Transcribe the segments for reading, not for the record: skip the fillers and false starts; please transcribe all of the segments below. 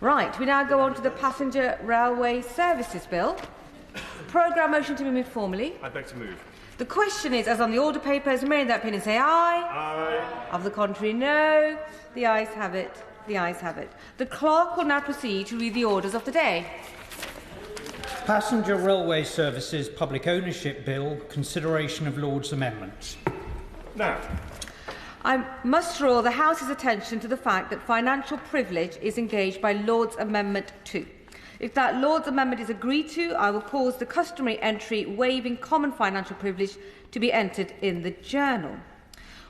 Right, we now go on to the Passenger Railway Services Bill. Programme motion to be moved formally. I beg to move. The question is, as on the order papers, remaining in that opinion say aye. Aye. Of the contrary, no. The ayes have it. The ayes have it. The clerk will now proceed to read the orders of the day. Passenger Railway Services Public Ownership Bill, consideration of Lord's amendments. Now, I must draw the House's attention to the fact that financial privilege is engaged by Lord's Amendment 2. If that Lord's Amendment is agreed to, I will cause the customary entry waiving common financial privilege to be entered in the journal.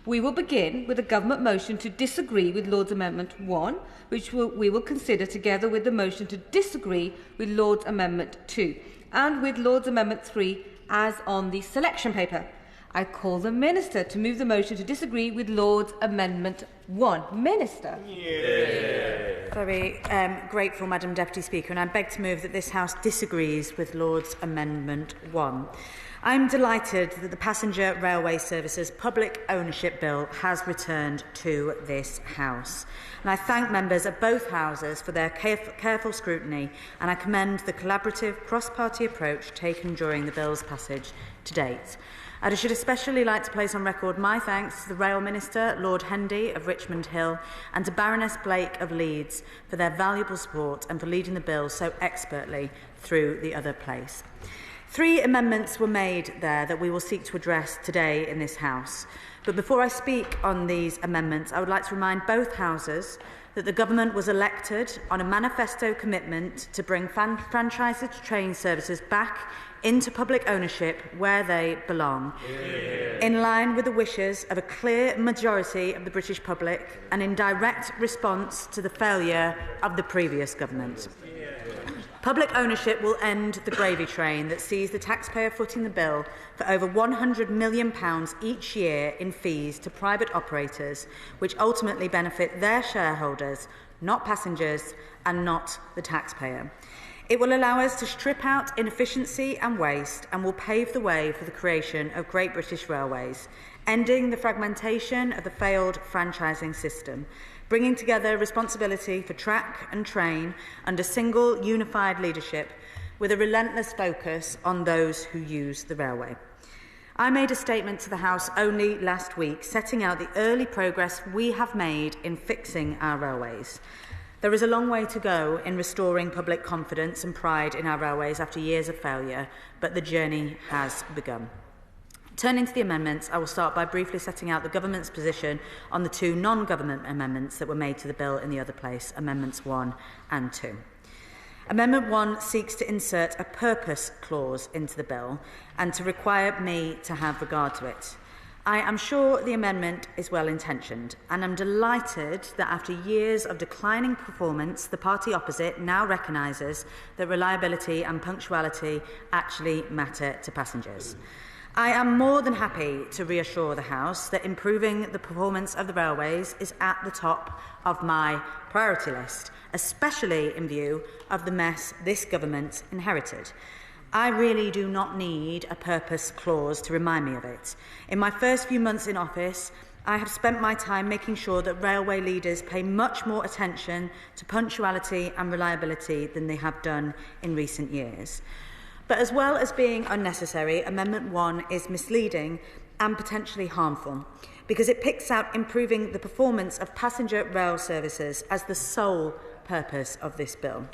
We will begin with a government motion to disagree with Lord's Amendment 1, which we will consider together with the motion to disagree with Lord's Amendment 2, and with Lord's Amendment 3 as on the selection paper. I call the Minister to move the motion to disagree with Lord's Amendment 1. Minister. yeah. Very grateful, Madam Deputy Speaker, and I beg to move that this House disagrees with Lord's Amendment 1. I'm delighted that the Passenger Railway Services Public Ownership Bill has returned to this House. And I thank members of both Houses for their careful scrutiny, and I commend the collaborative cross-party approach taken during the bill's passage to date. I should especially like to place on record my thanks to the Rail Minister, Lord Hendy of Richmond Hill, and to Baroness Blake of Leeds for their valuable support and for leading the bill so expertly through the other place. 3 amendments were made there that we will seek to address today in this House. But before I speak on these amendments, I would like to remind both Houses that the Government was elected on a manifesto commitment to bring franchised train services back into public ownership where they belong, in line with the wishes of a clear majority of the British public and in direct response to the failure of the previous government. Public ownership will end the gravy train that sees the taxpayer footing the bill for over £100 million each year in fees to private operators, which ultimately benefit their shareholders, not passengers and not the taxpayer. It will allow us to strip out inefficiency and waste and will pave the way for the creation of Great British Railways, ending the fragmentation of the failed franchising system, bringing together responsibility for track and train under single unified leadership with a relentless focus on those who use the railway. I made a statement to the House only last week setting out the early progress we have made in fixing our railways. There is a long way to go in restoring public confidence and pride in our railways after years of failure, but the journey has begun. Turning to the amendments, I will start by briefly setting out the Government's position on the 2 non-government amendments that were made to the bill in the other place, Amendments 1 and 2. Amendment 1 seeks to insert a purpose clause into the bill and to require me to have regard to it. I am sure the amendment is well-intentioned, and I'm delighted that after years of declining performance, the party opposite now recognises that reliability and punctuality actually matter to passengers. I am more than happy to reassure the House that improving the performance of the railways is at the top of my priority list, especially in view of the mess this government inherited. I really do not need a purpose clause to remind me of it. In my first few months in office, I have spent my time making sure that railway leaders pay much more attention to punctuality and reliability than they have done in recent years. But as well as being unnecessary, Amendment 1 is misleading and potentially harmful because it picks out improving the performance of passenger rail services as the sole purpose of this bill.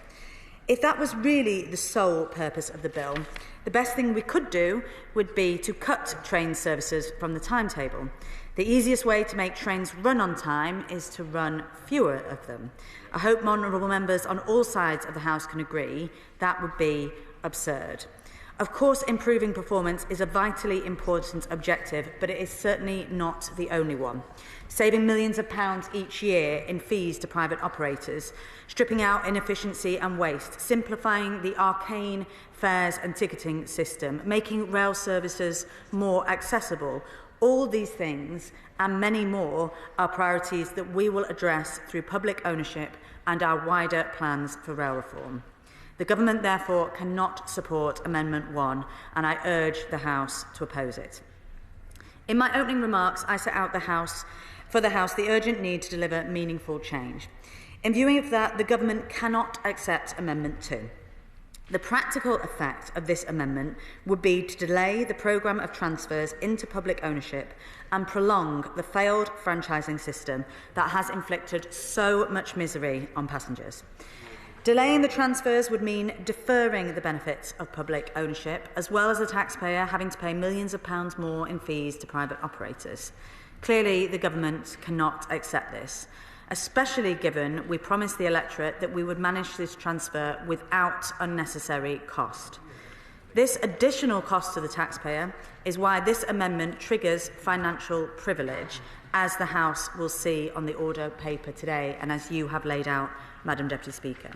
If that was really the sole purpose of the bill, the best thing we could do would be to cut train services from the timetable. The easiest way to make trains run on time is to run fewer of them. I hope honourable members on all sides of the House can agree that would be absurd. Of course, improving performance is a vitally important objective, but it is certainly not the only one. Saving millions of pounds each year in fees to private operators, stripping out inefficiency and waste, simplifying the arcane fares and ticketing system, making rail services more accessible, all these things and many more are priorities that we will address through public ownership and our wider plans for rail reform. The Government, therefore, cannot support Amendment 1, and I urge the House to oppose it. In my opening remarks, I set out for the House the urgent need to deliver meaningful change. In view of that, the Government cannot accept Amendment 2. The practical effect of this amendment would be to delay the programme of transfers into public ownership and prolong the failed franchising system that has inflicted so much misery on passengers. Delaying the transfers would mean deferring the benefits of public ownership, as well as the taxpayer having to pay millions of pounds more in fees to private operators. Clearly, the Government cannot accept this, especially given we promised the electorate that we would manage this transfer without unnecessary cost. This additional cost to the taxpayer is why this amendment triggers financial privilege, as the House will see on the order paper today and as you have laid out, Madam Deputy Speaker.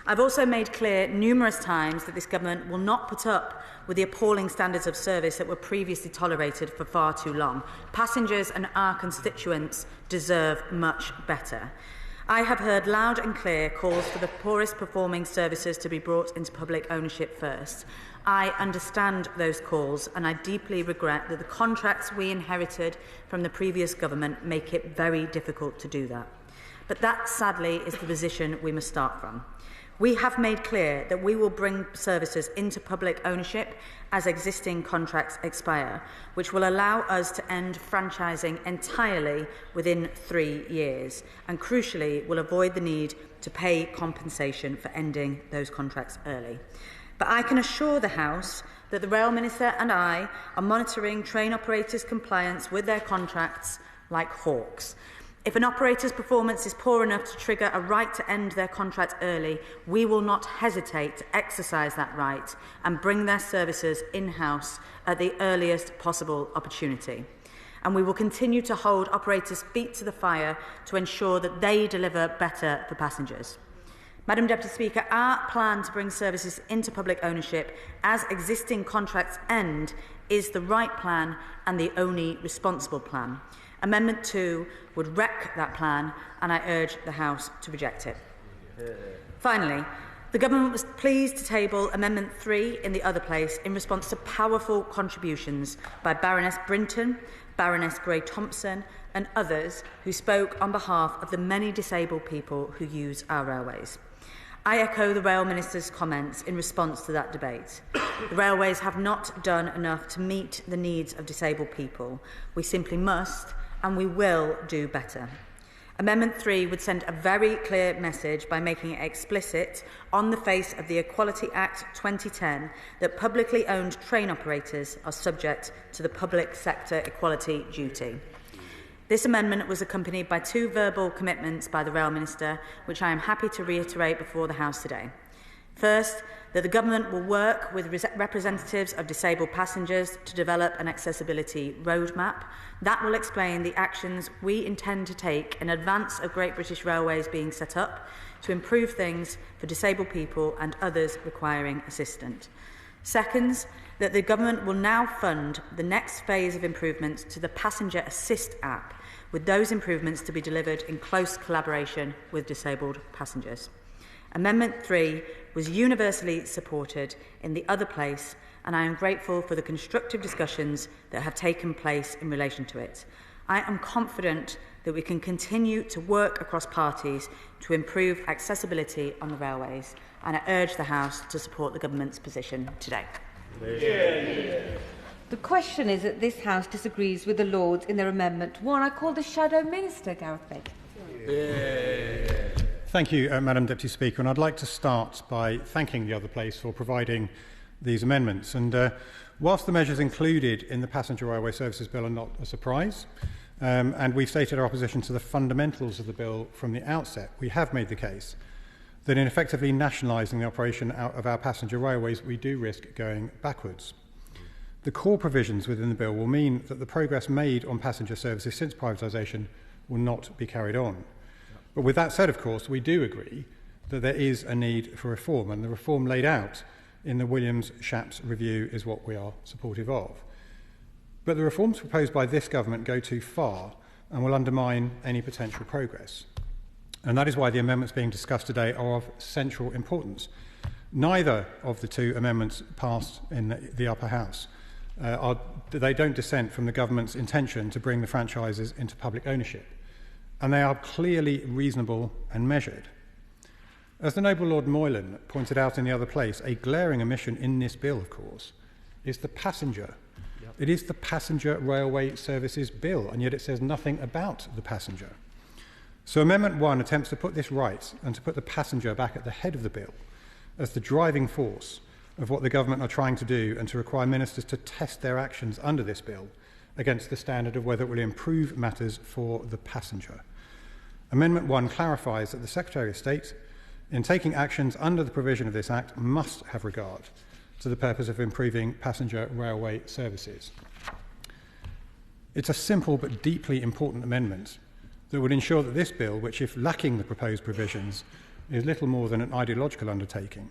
I've also made clear numerous times that this Government will not put up with the appalling standards of service that were previously tolerated for far too long. Passengers and our constituents deserve much better. I have heard loud and clear calls for the poorest performing services to be brought into public ownership first. I understand those calls, and I deeply regret that the contracts we inherited from the previous government make it very difficult to do that. But that, sadly, is the position we must start from. We have made clear that we will bring services into public ownership as existing contracts expire, which will allow us to end franchising entirely within 3 years, and crucially will avoid the need to pay compensation for ending those contracts early. But I can assure the House that the Rail Minister and I are monitoring train operators' compliance with their contracts like hawks. If an operator's performance is poor enough to trigger a right to end their contract early, we will not hesitate to exercise that right and bring their services in-house at the earliest possible opportunity. And we will continue to hold operators' feet to the fire to ensure that they deliver better for passengers. Madam Deputy Speaker, our plan to bring services into public ownership as existing contracts end is the right plan and the only responsible plan. Amendment 2 would wreck that plan, and I urge the House to reject it. Finally, the Government was pleased to table Amendment 3 in the other place in response to powerful contributions by Baroness Brinton, Baroness Gray-Thompson and others who spoke on behalf of the many disabled people who use our railways. I echo the Rail Minister's comments in response to that debate. The railways have not done enough to meet the needs of disabled people. We simply must and we will do better. Amendment 3 would send a very clear message by making it explicit on the face of the Equality Act 2010 that publicly owned train operators are subject to the public sector equality duty. This amendment was accompanied by 2 verbal commitments by the Rail Minister, which I am happy to reiterate before the House today. First, that the Government will work with representatives of disabled passengers to develop an accessibility roadmap. That will explain the actions we intend to take in advance of Great British Railways being set up to improve things for disabled people and others requiring assistance. Second, that the Government will now fund the next phase of improvements to the Passenger Assist app, with those improvements to be delivered in close collaboration with disabled passengers. Amendment 3 was universally supported in the other place, and I am grateful for the constructive discussions that have taken place in relation to it. I am confident that we can continue to work across parties to improve accessibility on the railways, and I urge the House to support the Government's position today. The question is that this House disagrees with the Lords in their Amendment 1. I call the Shadow Minister, Gareth. Thank you, Madam Deputy Speaker, and I'd like to start by thanking the other place for providing these amendments. And whilst the measures included in the Passenger Railway Services Bill are not a surprise, and we've stated our opposition to the fundamentals of the bill from the outset, we have made the case that in effectively nationalising the operation of our passenger railways, we do risk going backwards. The core provisions within the bill will mean that the progress made on passenger services since privatisation will not be carried on. But with that said, of course, we do agree that there is a need for reform, and the reform laid out in the Williams-Shapps review is what we are supportive of. But the reforms proposed by this government go too far and will undermine any potential progress. And that is why the amendments being discussed today are of central importance. Neither of the 2 amendments passed in the upper house. They don't dissent from the government's intention to bring the franchises into public ownership. and they are clearly reasonable and measured. As the noble Lord Moylan pointed out in the other place, a glaring omission in this bill, of course, is the passenger. Yep. It is the Passenger Railway Services Bill, and yet it says nothing about the passenger. So Amendment 1 attempts to put this right and to put the passenger back at the head of the bill as the driving force of what the government are trying to do, and to require ministers to test their actions under this bill against the standard of whether it will improve matters for the passenger. Amendment 1 clarifies that the Secretary of State, in taking actions under the provision of this Act, must have regard to the purpose of improving passenger railway services. It's a simple but deeply important amendment that would ensure that this bill, which, if lacking the proposed provisions, is little more than an ideological undertaking,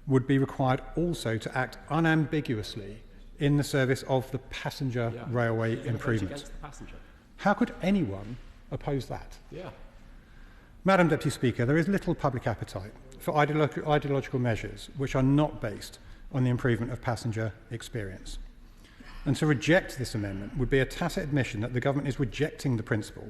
would be required also to act unambiguously in the service of the passenger railway improvement. How could anyone oppose that? Madam Deputy Speaker, there is little public appetite for ideological measures which are not based on the improvement of passenger experience. And to reject this amendment would be a tacit admission that the government is rejecting the principle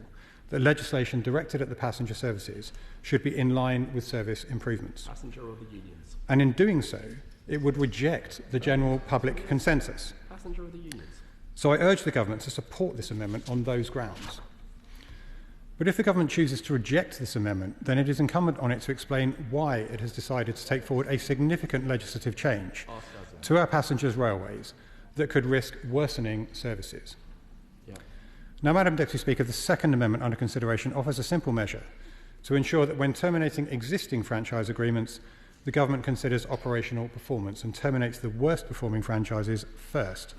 that legislation directed at the passenger services should be in line with service improvements. Passenger or the unions? And in doing so, it would reject the general public consensus. Passenger or the unions? So I urge the government to support this amendment on those grounds. But if the government chooses to reject this amendment, then it is incumbent on it to explain why it has decided to take forward a significant legislative change to our passengers' railways that could risk worsening services. Now, Madam Deputy Speaker, the second amendment under consideration offers a simple measure to ensure that when terminating existing franchise agreements, the government considers operational performance and terminates the worst performing franchises first,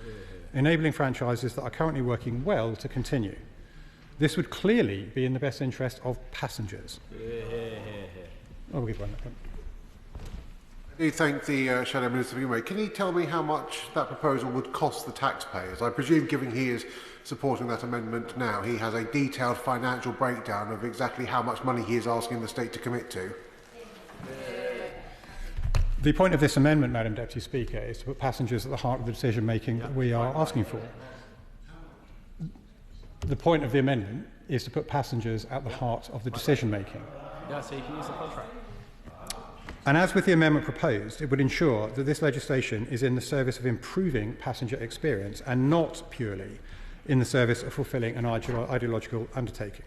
enabling franchises that are currently working well to continue. This would clearly be in the best interest of passengers. We'll give one that one. I do thank the Shadow Minister for your Can you tell me how much that proposal would cost the taxpayers? I presume, given he is supporting that amendment now, he has a detailed financial breakdown of exactly how much money he is asking the state to commit to. The point of this amendment, Madam Deputy Speaker, is to put passengers at the heart of the decision-making that we are asking for. The point of the amendment is to put passengers at the heart of the decision-making. So you can use the contract. And as with the amendment proposed, it would ensure that this legislation is in the service of improving passenger experience and not purely in the service of fulfilling an ideological undertaking.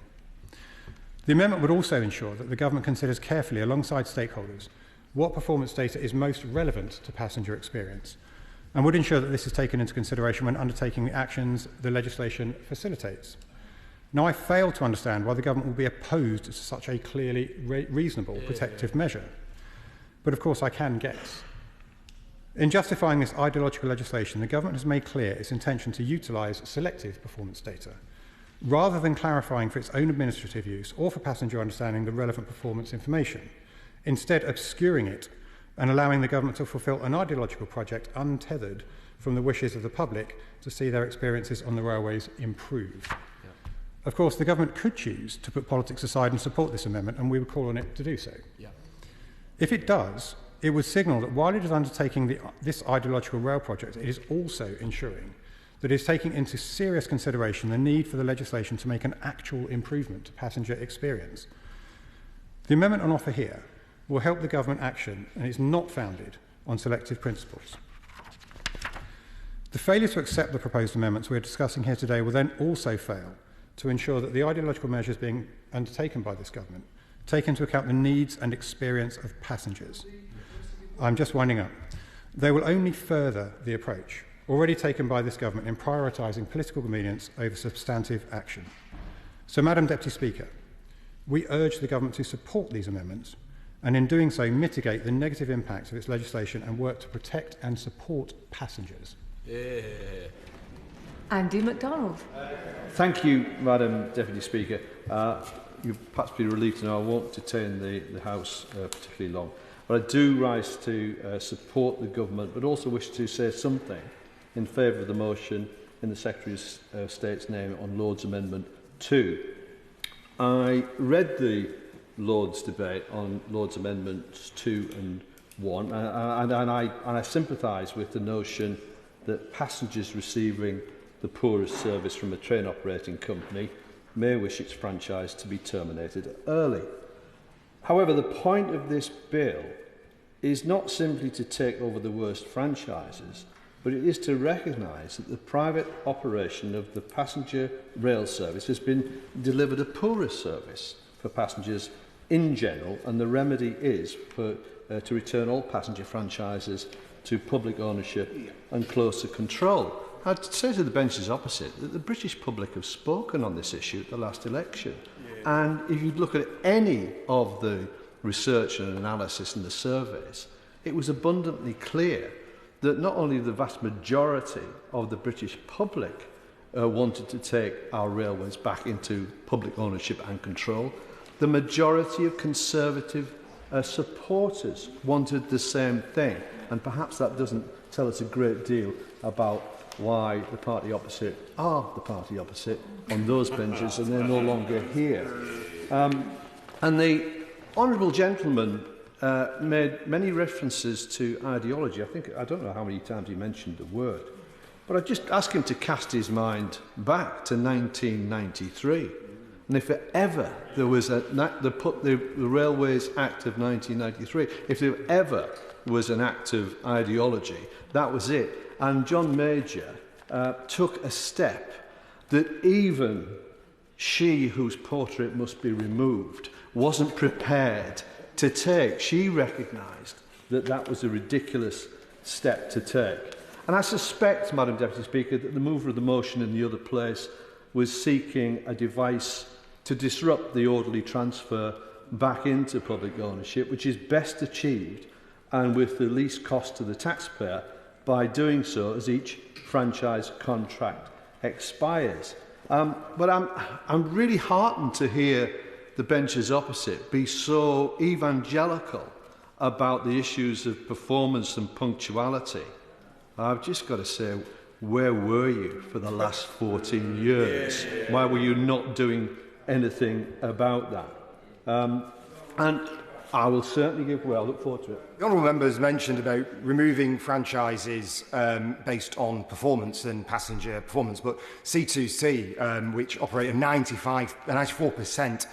The amendment would also ensure that the government considers carefully, alongside stakeholders, what performance data is most relevant to passenger experience, and would ensure that this is taken into consideration when undertaking the actions the legislation facilitates. Now, I fail to understand why the government will be opposed to such a clearly reasonable protective measure, but of course I can guess. In justifying this ideological legislation, the government has made clear its intention to utilise selective performance data, rather than clarifying for its own administrative use or for passenger understanding the relevant performance information, instead obscuring it and allowing the government to fulfil an ideological project untethered from the wishes of the public to see their experiences on the railways improve. Of course, the government could choose to put politics aside and support this amendment, and we would call on it to do so. If it does, it would signal that while it is undertaking this ideological rail project, it is also ensuring that it is taking into serious consideration the need for the legislation to make an actual improvement to passenger experience. The amendment on offer here will help the government action, and is not founded on selective principles. The failure to accept the proposed amendments we are discussing here today will then also fail to ensure that the ideological measures being undertaken by this government take into account the needs and experience of passengers. I'm just winding up. They will only further the approach already taken by this government in prioritising political convenience over substantive action. So, Madam Deputy Speaker, we urge the government to support these amendments, and in doing so mitigate the negative impacts of its legislation and work to protect and support passengers. Andy McDonald. Thank you, Madam Deputy Speaker. You'll perhaps be relieved to know I won't detain the House particularly long. But I do rise to support the government, but also wish to say something in favour of the motion in the Secretary of State's name on Lord's Amendment 2. I read the Lord's debate on Lord's Amendments 2 and 1, and I sympathise with the notion that passengers receiving the poorest service from a train operating company may wish its franchise to be terminated early. However, the point of this bill is not simply to take over the worst franchises, but it is to recognise that the private operation of the passenger rail service has been delivered a poorer service for passengers in general, and the remedy is to return all passenger franchises to public ownership and closer control. I'd say to the benches opposite that the British public have spoken on this issue at the last election. And if you look at any of the research and analysis and the surveys, it was abundantly clear that not only the vast majority of the British public wanted to take our railways back into public ownership and control, the majority of Conservative supporters wanted the same thing. And perhaps that doesn't tell us a great deal about why the party opposite are the party opposite on those benches, and they're no longer here. And the honourable gentleman made many references to ideology. I don't know how many times he mentioned the word, but I'd just ask him to cast his mind back to 1993. And if ever there was the Railways Act of 1993, if there ever was an act of ideology, that was it. And John Major took a step that even she whose portrait must be removed wasn't prepared to take. She recognised that that was a ridiculous step to take. And I suspect, Madam Deputy Speaker, that the mover of the motion in the other place was seeking a device to disrupt the orderly transfer back into public ownership, which is best achieved and with the least cost to the taxpayer by doing so as each franchise contract expires. But I'm really heartened to hear the benches opposite be so evangelical about the issues of performance and punctuality. I've just got to say, where were you for the last 14 years? Why were you not doing anything about that? And I will certainly give way. I look forward to it. The honourable members mentioned about removing franchises based on performance and passenger performance, but C2C, which operate a 94%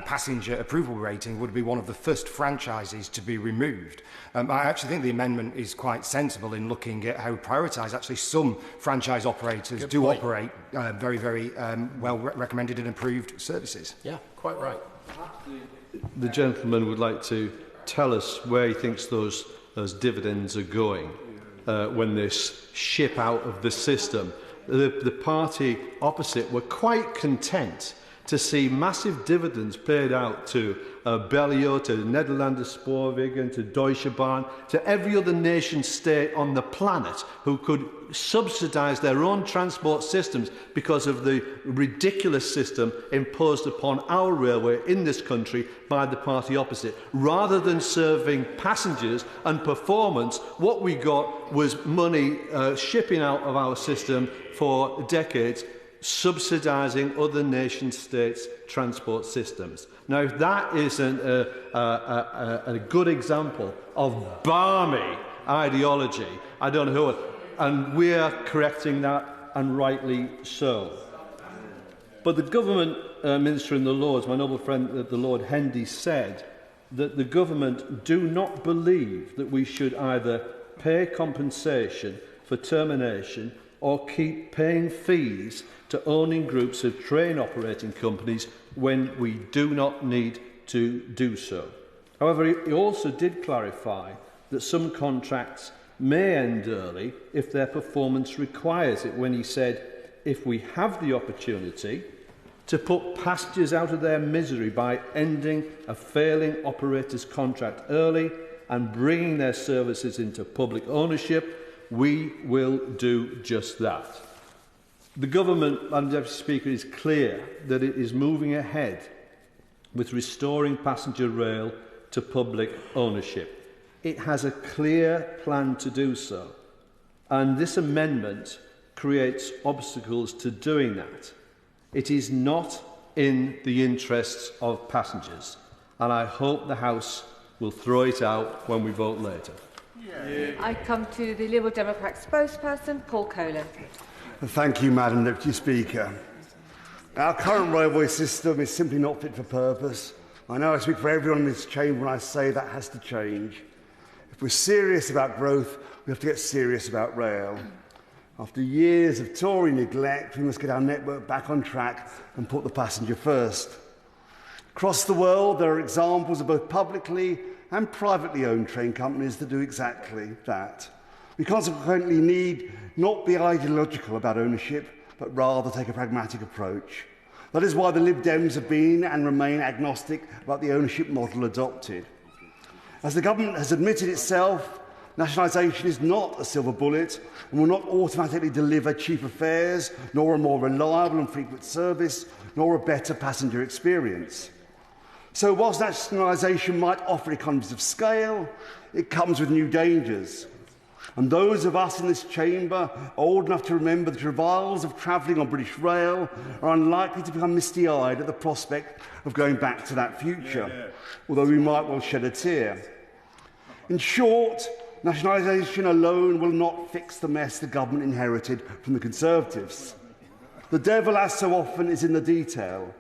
passenger approval rating, would be one of the first franchises to be removed. I actually think the amendment is quite sensible in looking at how we prioritise. Actually, some franchise operators do operate very, very well recommended and approved services. Yeah, quite right. The gentleman would like to tell us where he thinks those dividends are going when they ship out of the system. The party opposite were quite content to see massive dividends paid out to Bellio, to Nederlander Spoorwegen, to Deutsche Bahn, to every other nation state on the planet who could subsidise their own transport systems because of the ridiculous system imposed upon our railway in this country by the party opposite. Rather than serving passengers and performance, what we got was money shipping out of our system for decades, subsidising other nation-states' transport systems. Now, if that isn't a good example of balmy ideology, I don't know who. And we're correcting that, and rightly so. But the government minister in the Lords, my noble friend the Lord Hendy, said that the government do not believe that we should either pay compensation for termination or keep paying fees to owning groups of train operating companies when we do not need to do so. However, he also did clarify that some contracts may end early if their performance requires it, when he said, if we have the opportunity to put passengers out of their misery by ending a failing operator's contract early and bringing their services into public ownership, we will do just that. The government, Madam Deputy Speaker, is clear that it is moving ahead with restoring passenger rail to public ownership. It has a clear plan to do so, and this amendment creates obstacles to doing that. It is not in the interests of passengers, and I hope the House will throw it out when we vote later. I come to the Liberal Democrat spokesperson, Paul Kohler. Thank you, Madam Deputy Speaker. Our current railway system is simply not fit for purpose. I know I speak for everyone in this chamber when I say that has to change. If we're serious about growth, we have to get serious about rail. After years of Tory neglect, we must get our network back on track and put the passenger first. Across the world, there are examples of both publicly and privately owned train companies that do exactly that. We consequently need not be ideological about ownership, but rather take a pragmatic approach. That is why the Lib Dems have been and remain agnostic about the ownership model adopted. As the government has admitted itself, nationalisation is not a silver bullet and will not automatically deliver cheaper fares, nor a more reliable and frequent service, nor a better passenger experience. So whilst nationalisation might offer economies of scale, it comes with new dangers. And those of us in this chamber old enough to remember the travails of travelling on British rail are unlikely to become misty-eyed at the prospect of going back to that future, although we might well shed a tear. In short, nationalisation alone will not fix the mess the government inherited from the Conservatives. The devil, as so often, is in the detail,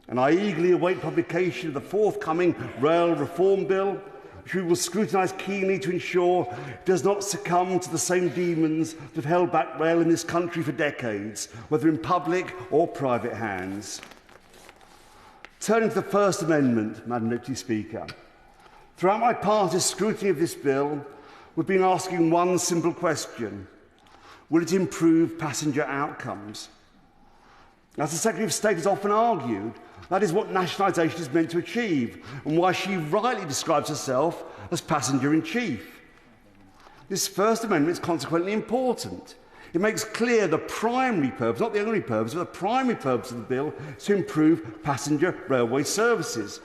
and I eagerly await publication of the forthcoming Rail Reform Bill, which we will scrutinise keenly to ensure it does not succumb to the same demons that have held back rail in this country for decades, whether in public or private hands. Turning to the First Amendment, Madam Deputy Speaker, throughout my party's scrutiny of this bill, we've been asking one simple question: will it improve passenger outcomes? As the Secretary of State has often argued, that is what nationalisation is meant to achieve, and why she rightly describes herself as passenger-in-chief. This First Amendment is consequently important. It makes clear the primary purpose, not the only purpose, but the primary purpose of the bill is to improve passenger railway services,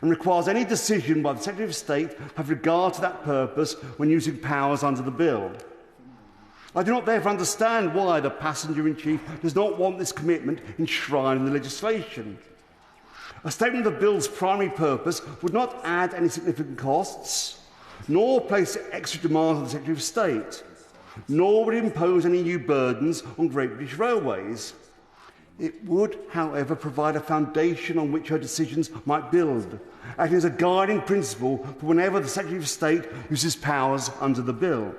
and requires any decision by the Secretary of State to have regard to that purpose when using powers under the bill. I do not therefore understand why the passenger-in-chief does not want this commitment enshrined in the legislation. A statement of the bill's primary purpose would not add any significant costs, nor place extra demands on the Secretary of State, nor would it impose any new burdens on Great British Railways. It would, however, provide a foundation on which her decisions might build, acting as a guiding principle for whenever the Secretary of State uses powers under the bill.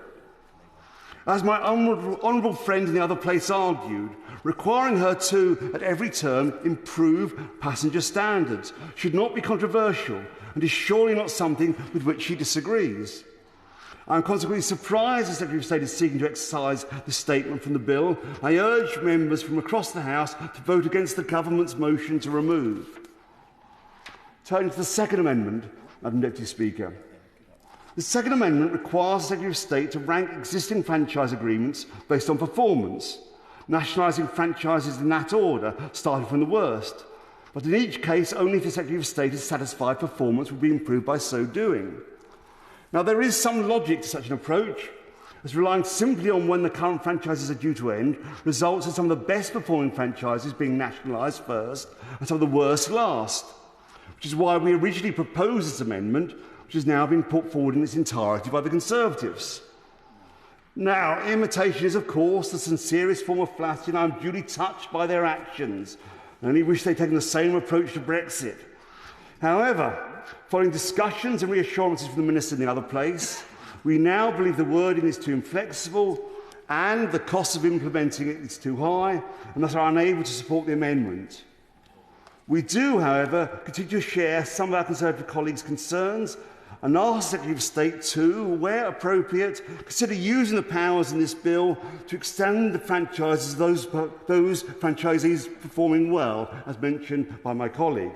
As my honourable friend in the other place argued, requiring her to, at every turn, improve passenger standards should not be controversial and is surely not something with which she disagrees. I am consequently surprised the Secretary of State is seeking to exercise this statement from the bill. I urge members from across the House to vote against the government's motion to remove. Turning to the Second Amendment, Madam Deputy Speaker. The Second Amendment requires the Secretary of State to rank existing franchise agreements based on performance, nationalising franchises in that order, starting from the worst. But in each case, only if the Secretary of State is satisfied performance will be improved by so doing. Now, there is some logic to such an approach, as relying simply on when the current franchises are due to end results in some of the best performing franchises being nationalised first and some of the worst last, which is why we originally proposed this amendment, which has now been put forward in its entirety by the Conservatives. Now, imitation is, of course, the sincerest form of flattery, and I am duly touched by their actions. I only wish they'd taken the same approach to Brexit. However, following discussions and reassurances from the Minister in the other place, we now believe the wording is too inflexible and the cost of implementing it is too high, and thus are unable to support the amendment. We do, however, continue to share some of our Conservative colleagues' concerns and ask the Secretary of State to, where appropriate, consider using the powers in this bill to extend the franchises of those franchisees performing well, as mentioned by my colleague.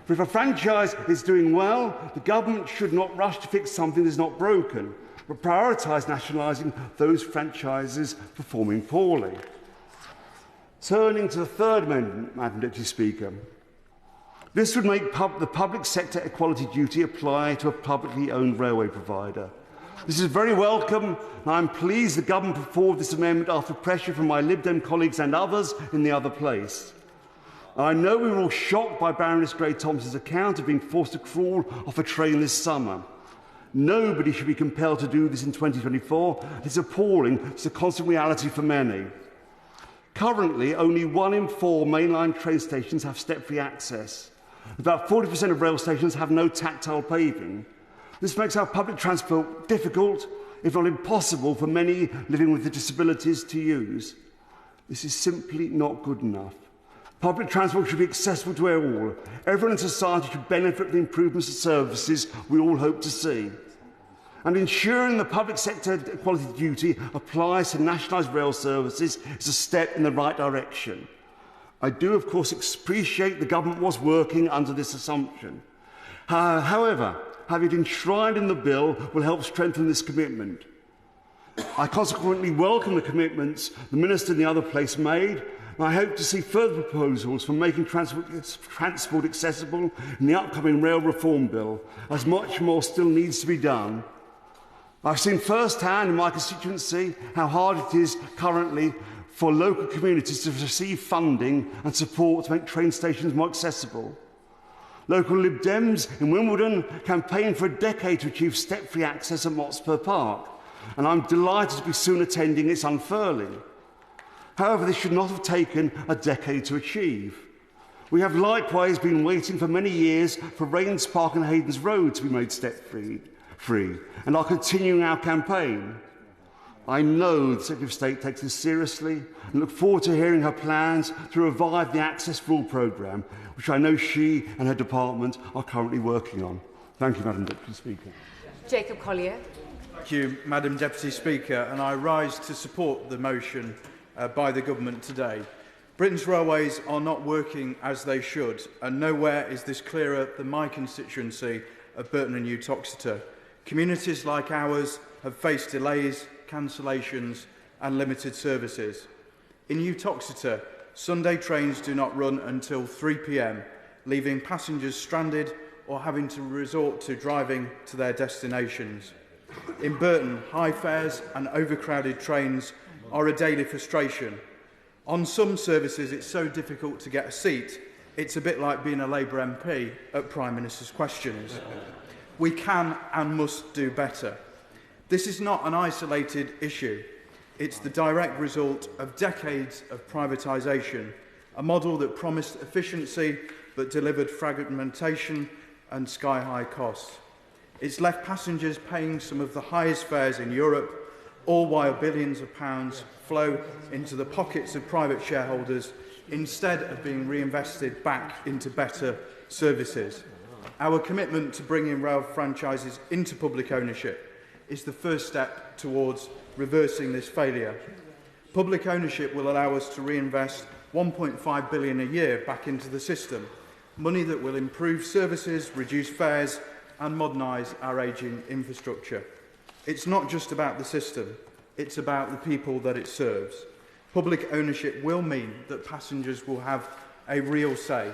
For if a franchise is doing well, the government should not rush to fix something that is not broken, but prioritise nationalising those franchises performing poorly. Turning to the Third Amendment, Madam Deputy Speaker. This would make the public sector equality duty apply to a publicly owned railway provider. This is very welcome, and I am pleased the government put forward this amendment after pressure from my Lib Dem colleagues and others in the other place. I know we were all shocked by Baroness Gray-Thompson's account of being forced to crawl off a train this summer. Nobody should be compelled to do this in 2024. It's appalling. It's a constant reality for many. Currently, only 1 in 4 mainline train stations have step-free access. About 40% of rail stations have no tactile paving. This makes our public transport difficult, if not impossible, for many living with disabilities to use. This is simply not good enough. Public transport should be accessible to all. Everyone in society should benefit from the improvements and services we all hope to see. And ensuring the public sector equality duty applies to nationalised rail services is a step in the right direction. I do, of course, appreciate the government was working under this assumption. However, having it enshrined in the bill will help strengthen this commitment. I consequently welcome the commitments the Minister and the other place made, and I hope to see further proposals for making transport accessible in the upcoming rail reform bill, as much more still needs to be done. I've seen firsthand in my constituency how hard it is currently for local communities to receive funding and support to make train stations more accessible. Local Lib Dems in Wimbledon campaigned for a decade to achieve step-free access at Motspur Park, and I'm delighted to be soon attending its unfurling. However, this should not have taken a decade to achieve. We have likewise been waiting for many years for Rains Park and Hayden's Road to be made step-free, and are continuing our campaign. I know the Secretary of State takes this seriously and look forward to hearing her plans to revive the Access for All programme, which I know she and her department are currently working on. Thank you, Madam Deputy Speaker. Jacob Collier. Thank you, Madam Deputy Speaker, and I rise to support the motion by the Government today. Britain's railways are not working as they should, and nowhere is this clearer than my constituency of Burton and Uttoxeter. Communities like ours have faced delays, cancellations and limited services. In Uttoxeter, Sunday trains do not run until 3 p.m, leaving passengers stranded or having to resort to driving to their destinations. In Burton, high fares and overcrowded trains are a daily frustration. On some services, it's so difficult to get a seat, it's a bit like being a Labour MP at Prime Minister's questions. We can and must do better. This is not an isolated issue. It's the direct result of decades of privatisation, a model that promised efficiency but delivered fragmentation and sky-high costs. It's left passengers paying some of the highest fares in Europe, all while billions of pounds flow into the pockets of private shareholders instead of being reinvested back into better services. Our commitment to bringing rail franchises into public ownership is the first step towards reversing this failure. Public ownership will allow us to reinvest £1.5 billion a year back into the system, money that will improve services, reduce fares and modernise our ageing infrastructure. It's not just about the system, it's about the people that it serves. Public ownership will mean that passengers will have a real say.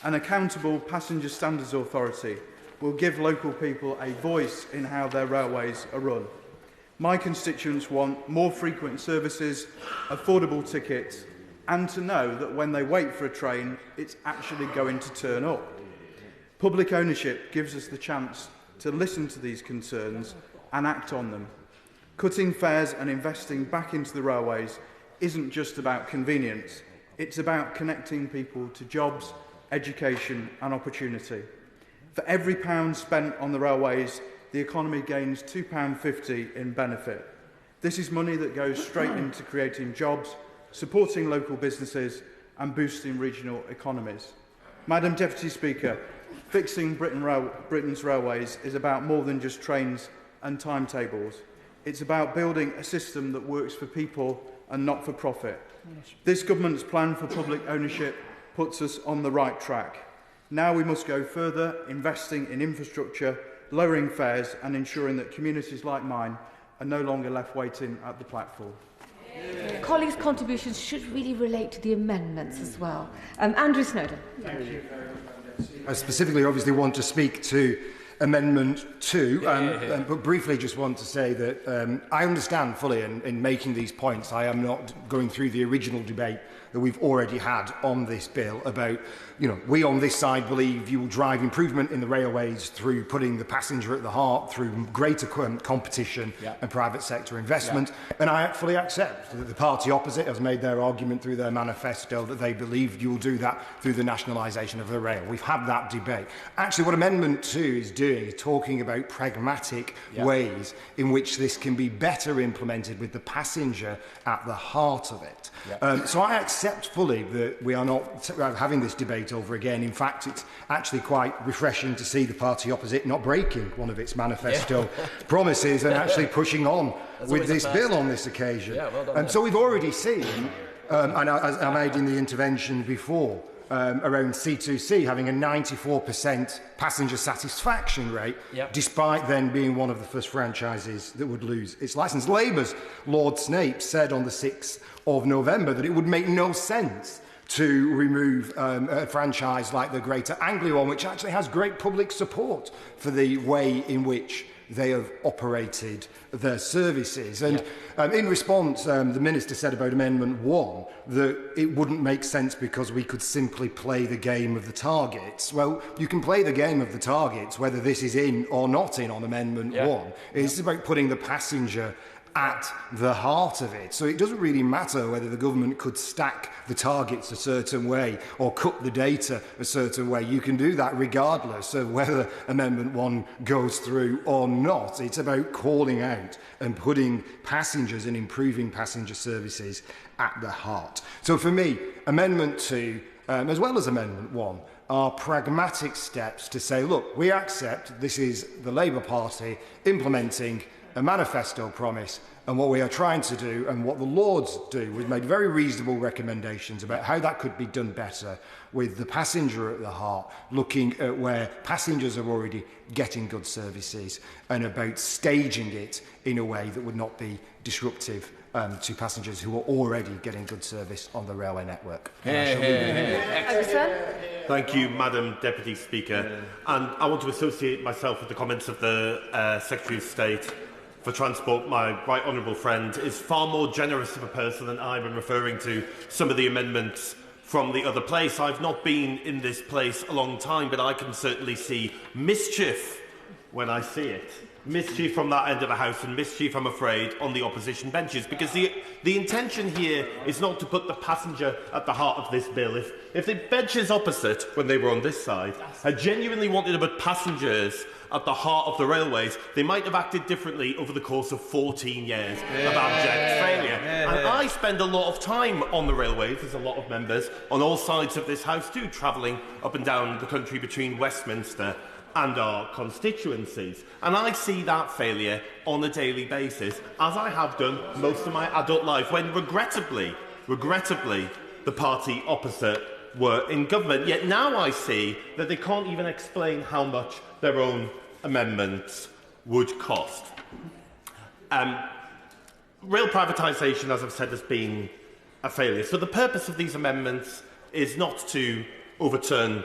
An accountable passenger standards authority will give local people a voice in how their railways are run. My constituents want more frequent services, affordable tickets, and to know that when they wait for a train, it's actually going to turn up. Public ownership gives us the chance to listen to these concerns and act on them. Cutting fares and investing back into the railways isn't just about convenience, it's about connecting people to jobs, education and opportunity. For every pound spent on the railways, the economy gains £2.50 in benefit. This is money that goes straight into creating jobs, supporting local businesses and boosting regional economies. Madam Deputy Speaker, fixing Britain's railways is about more than just trains and timetables. It's about building a system that works for people and not for profit. This government's plan for public ownership puts us on the right track. Now we must go further, investing in infrastructure, lowering fares and ensuring that communities like mine are no longer left waiting at the platform. Colleagues' contributions should really relate to the amendments as well. Andrew Snowden. I specifically obviously want to speak to Amendment 2, but briefly just want to say that I understand fully in making these points. I am not going through the original debate that we've already had on this bill about, we on this side believe you will drive improvement in the railways through putting the passenger at the heart, through greater competition and private sector investment. And I fully accept that the party opposite has made their argument through their manifesto that they believe you will do that through the nationalisation of the rail. We've had that debate. Actually, what Amendment 2 is doing is talking about pragmatic ways in which this can be better implemented with the passenger at the heart of it. So I accept fully that we are not having this debate over again. In fact, it's actually quite refreshing to see the party opposite not breaking one of its manifesto promises and actually pushing on with this bill on this occasion. So we've already seen, and as I made in the intervention before, around C2C having a 94% passenger satisfaction rate, despite then being one of the first franchises that would lose its licence. Labour's Lord Snape said on the 6th of November that it would make no sense to remove a franchise like the Greater Anglia one, which actually has great public support for the way in which they have operated their services. And in response, the Minister said about Amendment 1 that it wouldn't make sense because we could simply play the game of the targets. Well, you can play the game of the targets whether this is in or not in on Amendment 1. It's about putting the passenger at the heart of it. So it doesn't really matter whether the government could stack the targets a certain way or cut the data a certain way. You can do that regardless of whether Amendment 1 goes through or not. It's about calling out and putting passengers and improving passenger services at the heart. So for me, Amendment 2, as well as Amendment 1, are pragmatic steps to say, look, we accept this is the Labour Party implementing a manifesto promise, and what we are trying to do and what the Lords do, we've made very reasonable recommendations about how that could be done better with the passenger at the heart, looking at where passengers are already getting good services and about staging it in a way that would not be disruptive to passengers who are already getting good service on the railway network. Thank you, Madam Deputy Speaker. And I want to associate myself with the comments of the Secretary of State for Transport. My right honourable friend is far more generous of a person than I when referring to some of the amendments from the other place. I've not been in this place a long time, but I can certainly see mischief when I see it. Mischief from that end of the House, and mischief, I'm afraid, on the opposition benches, because the intention here is not to put the passenger at the heart of this bill. If the benches opposite, when they were on this side, had genuinely wanted to put passengers at the heart of the railways, they might have acted differently over the course of 14 years of abject failure. And I spend a lot of time on the railways, there's a lot of members on all sides of this House too, travelling up and down the country between Westminster and our constituencies. And I see that failure on a daily basis, as I have done most of my adult life, when regrettably, the party opposite were in government. Yet now I see that they can't even explain how much their own amendments would cost. Rail privatisation, as I've said, has been a failure. So the purpose of these amendments is not to overturn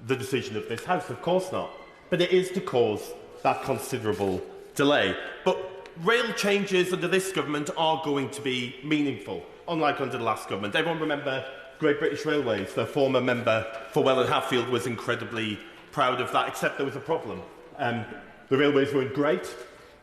the decision of this House, of course not, but it is to cause that considerable delay. But rail changes under this government are going to be meaningful, unlike under the last government. Everyone remember Great British Railways. Their former member for Welland Hatfield was incredibly proud of that, except there was a problem. The railways weren't great.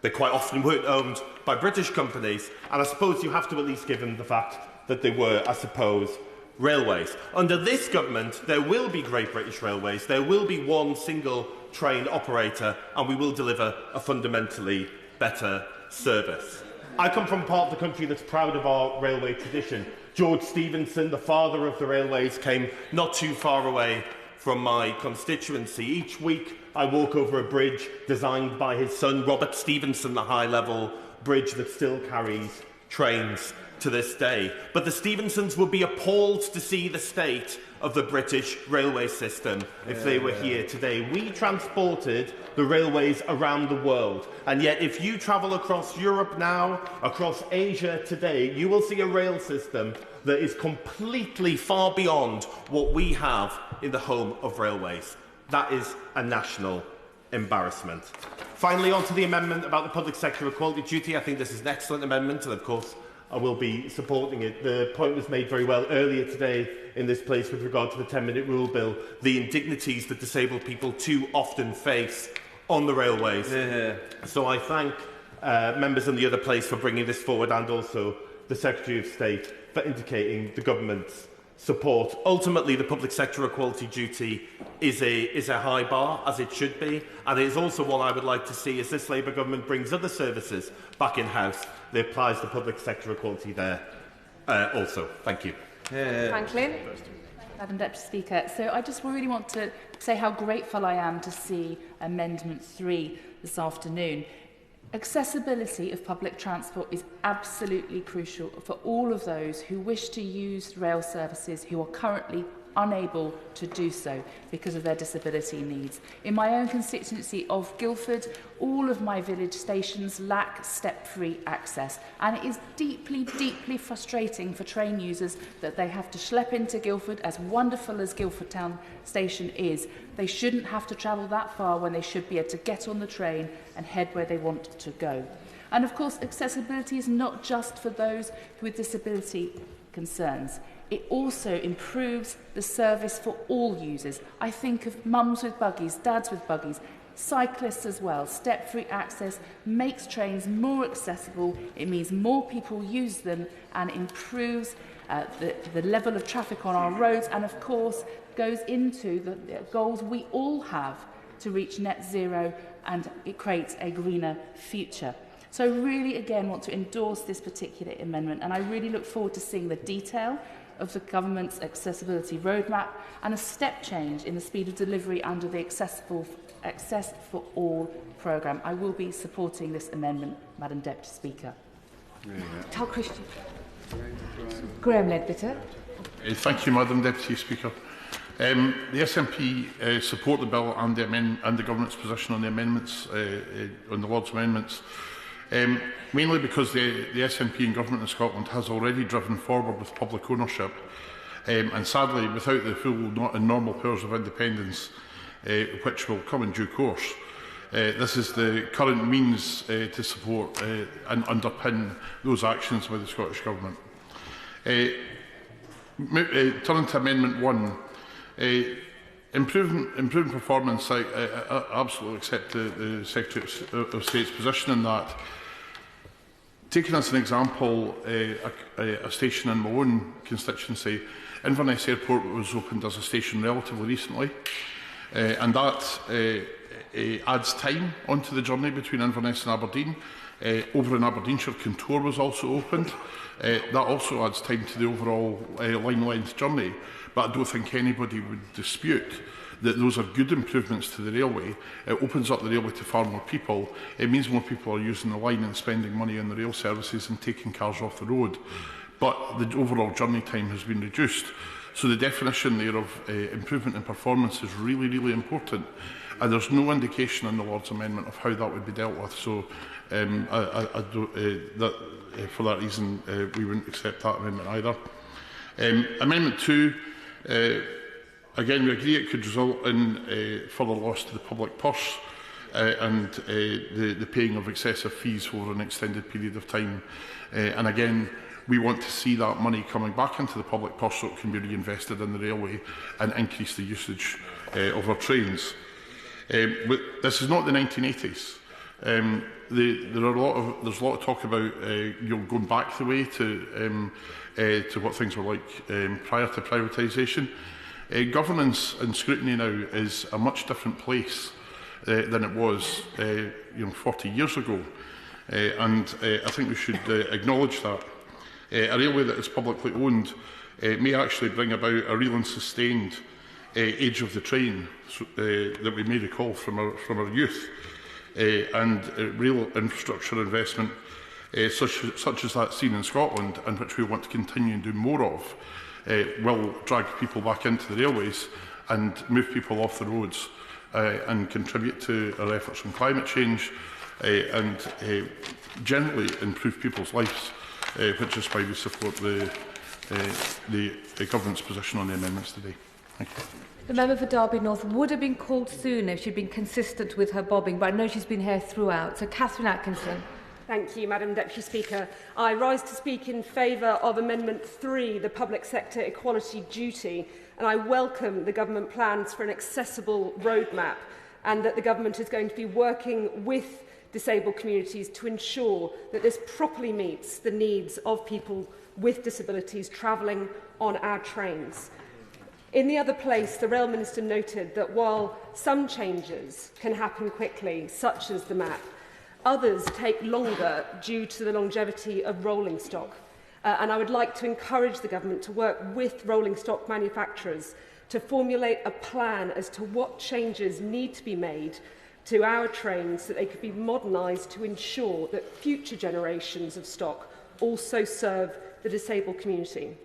They quite often weren't owned by British companies, and I suppose you have to at least give them the fact that they were, I suppose, railways. Under this government, there will be Great British Railways, there will be one single train operator, and we will deliver a fundamentally better service. I come from part of the country that's proud of our railway tradition. George Stephenson, the father of the railways, came not too far away from my constituency. Each week I walk over a bridge designed by his son Robert Stephenson, the high-level bridge that still carries trains to this day. But the Stephensons would be appalled to see the state of the British railway system if they were here today. We transported the railways around the world, and yet if you travel across Europe now, across Asia today, you will see a rail system that is completely far beyond what we have in the home of railways. That is a national embarrassment. Finally, on to the amendment about the public sector equality duty. I think this is an excellent amendment, and of course I will be supporting it. The point was made very well earlier today in this place with regard to the 10-minute rule bill, the indignities that disabled people too often face on the railways. So I thank members in the other place for bringing this forward, and also the Secretary of State for indicating the government's support. Ultimately, the public sector equality duty is a high bar, as it should be, and it is also one I would like to see as this Labour government brings other services back in-house. They applies the public sector equality there also. Thank you. Franklin. Madam Deputy Speaker, so I just really want to say how grateful I am to see Amendment 3 this afternoon. Accessibility of public transport is absolutely crucial for all of those who wish to use rail services who are currently unable to do so because of their disability needs. In my own constituency of Guildford, all of my village stations lack step-free access, and it is deeply, deeply frustrating for train users that they have to schlep into Guildford. As wonderful as Guildford Town Station is, they shouldn't have to travel that far when they should be able to get on the train and head where they want to go. And of course, accessibility is not just for those with disability concerns. It also improves the service for all users. I think of mums with buggies, dads with buggies, cyclists as well. Step-free access makes trains more accessible. It means more people use them and improves the level of traffic on our roads, and of course goes into the goals we all have to reach net zero, and it creates a greener future. So I really, again, want to endorse this particular amendment, and I really look forward to seeing the detail of the government's accessibility roadmap and a step change in the speed of delivery under the Access for All programme. I will be supporting this amendment, Madam Deputy Speaker. Tell Christian. Graham Leadbitter. Thank you, Madam Deputy Speaker. The SNP support the bill and the government's position on the amendments, on the Lord's amendments. Mainly because the SNP and government in Scotland has already driven forward with public ownership, and sadly without the full and normal powers of independence, which will come in due course. This is the current means to support and underpin those actions by the Scottish Government. Turning to Amendment 1, improving performance, I absolutely accept the Secretary of State's position in that. Taking as an example a station in my own constituency, Inverness Airport was opened as a station relatively recently, and that adds time onto the journey between Inverness and Aberdeen. Over in Aberdeenshire, Contour was also opened. That also adds time to the overall line length journey, but I don't think anybody would dispute that those are good improvements to the railway. It opens up the railway to far more people. It means more people are using the line and spending money on the rail services and taking cars off the road. But the overall journey time has been reduced. So the definition there of improvement in performance is really, really important. And there's no indication in the Lord's Amendment of how that would be dealt with. So for that reason, we wouldn't accept that amendment either. Amendment 2, again, we agree it could result in further loss to the public purse and the paying of excessive fees over an extended period of time. And again, we want to see that money coming back into the public purse so it can be reinvested in the railway and increase the usage of our trains. But this is not the 1980s. There's a lot of talk about going back the way to what things were like prior to privatisation. Governance and scrutiny now is a much different place than it was 40 years ago, and I think we should acknowledge that. A railway that is publicly owned may actually bring about a real and sustained age of the train that we may recall from our youth, and real infrastructure investment such as that seen in Scotland, and which we want to continue and do more of, will drag people back into the railways and move people off the roads and contribute to our efforts on climate change and generally improve people's lives, which is why we support the government's position on the amendments today. Thank you. The member for Derby North would have been called sooner if she'd been consistent with her bobbing, but I know she's been here throughout. So, Catherine Atkinson. Thank you, Madam Deputy Speaker. I rise to speak in favour of Amendment 3, the Public Sector Equality Duty, and I welcome the Government plans for an accessible roadmap and that the Government is going to be working with disabled communities to ensure that this properly meets the needs of people with disabilities travelling on our trains. In the other place, the Rail Minister noted that while some changes can happen quickly, such as the map, others take longer due to the longevity of rolling stock. And I would like to encourage the Government to work with rolling stock manufacturers to formulate a plan as to what changes need to be made to our trains so that they could be modernised to ensure that future generations of stock also serve the disabled community.